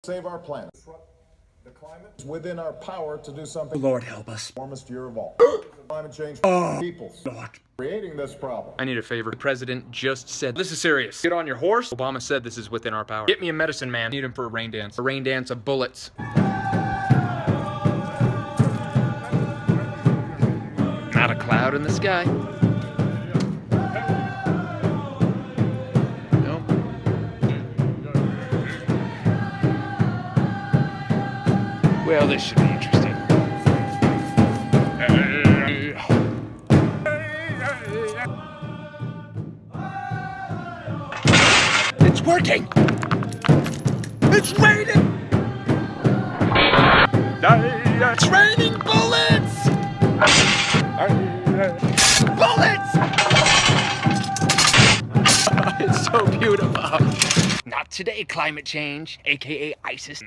Save our planet. The climate is within our power to do something. Lord help us. Warmest year of all. Climate change. Peoples. Lord. Creating this problem. I need a favor. The president just said, this is serious. Get on your horse. Obama said this is within our power. Get me a medicine man. I need him for a rain dance. A rain dance of bullets. Not a cloud in the sky. No. Well, this should be interesting. It's working! It's raining! It's raining bullets! Bullets! It's so beautiful. Not today, climate change, aka ISIS.